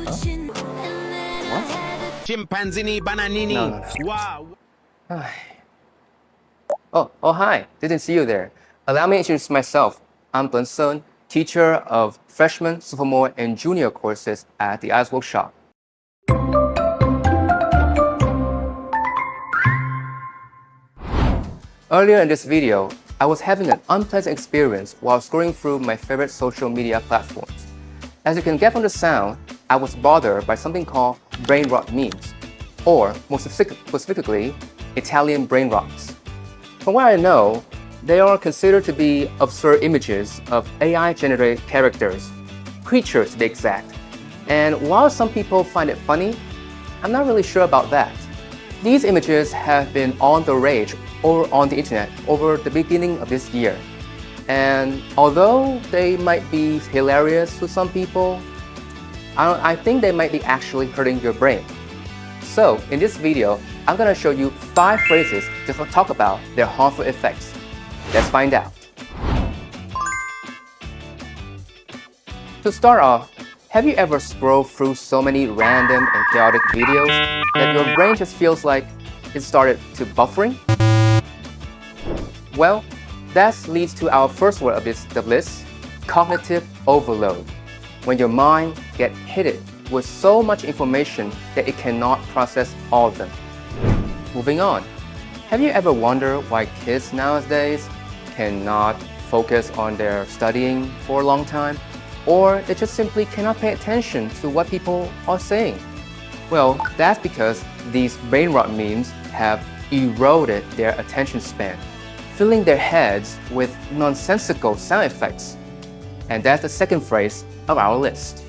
What? Chimpanzini, bananini. No. Wow. Oh, hi. Didn't see you there. Allow me to introduce myself. I'm Q.Tân, teacher of freshman, sophomore, and junior courses at the IELTS workshop. Earlier in this video, I was having an unpleasant experience while scrolling through my favorite social media platforms. As you can get from the sound, I was bothered by something called Brainrot memes, or more specifically, Italian brainrots. From what I know, they are considered to be absurd images of AI-generated characters, creatures to be exact. And while some people find it funny, I'm not really sure about that. These images have been on the rage or on the internet over the beginning of this year. And although they might be hilarious to some people, I think they might be actually hurting your brain. So in this video, I'm gonna show you 5 phrases to talk about their harmful effects. Let's find out. To start off, have you ever scrolled through so many random and chaotic videos that your brain just feels like it started to buffering? Well, that leads to our first word of the list, cognitive overload. When your mind gets hit with so much information that it cannot process all of them. Moving on, have you ever wondered why kids nowadays cannot focus on their studying for a long time? Or they just simply cannot pay attention to what people are saying? Well, that's because these brainrot memes have eroded their attention span, filling their heads with nonsensical sound effects. And that's the second phrase of our list.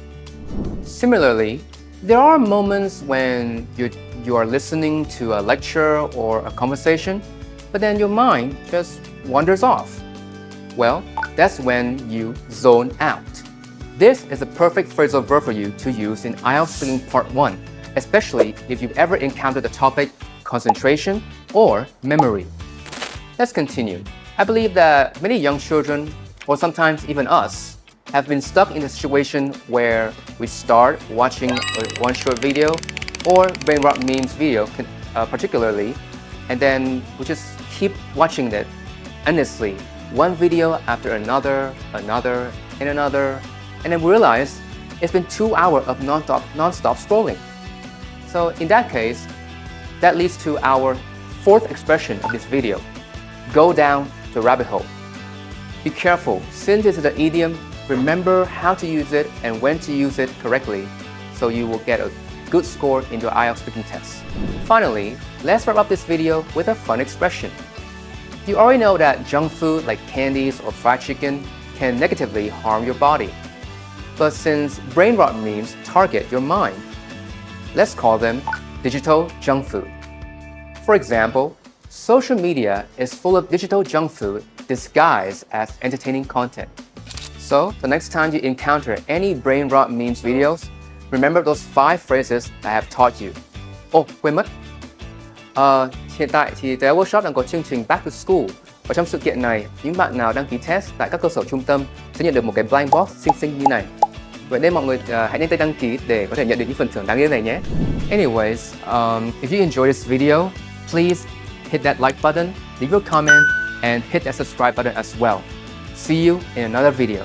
Similarly, there are moments when you are listening to a lecture or a conversation, but then your mind just wanders off. Well, that's when you zone out. This is a perfect phrasal verb for you to use in IELTS Speaking Part 1, especially if you've ever encountered the topic concentration or memory. Let's continue. I believe that many young children, or sometimes even us, have been stuck in a situation where we start watching one short video or brainrot memes video particularly, and then we just keep watching it endlessly, one video after another, and another, and then we realize it's been 2 hours of non-stop scrolling. So in that case, that leads to our fourth expression of this video, go down the rabbit hole. Be careful, since this is an idiom, remember how to use it and when to use it correctly so you will get a good score in your IELTS speaking test. Finally, let's wrap up this video with a fun expression. You already know that junk food like candies or fried chicken can negatively harm your body. But since brainrot memes target your mind, let's call them digital junk food. For example, social media is full of digital junk food disguised as entertaining content. So, the next time you encounter any brainrot memes videos, remember those 5 phrases I have taught you. Quên mất. Hiện tại thì The Workshop đang có chương trình Back to School. Và trong sự kiện này, những bạn nào đăng ký test tại các cơ sở trung tâm sẽ nhận được một cái blind box xinh như này. Vậy nên mọi người hãy nhanh tay đăng ký để có thể nhận được những phần thưởng đáng yêu này nhé. Anyways, if you enjoyed this video, please hit that like button, leave your comment, and hit that subscribe button as well. See you in another video.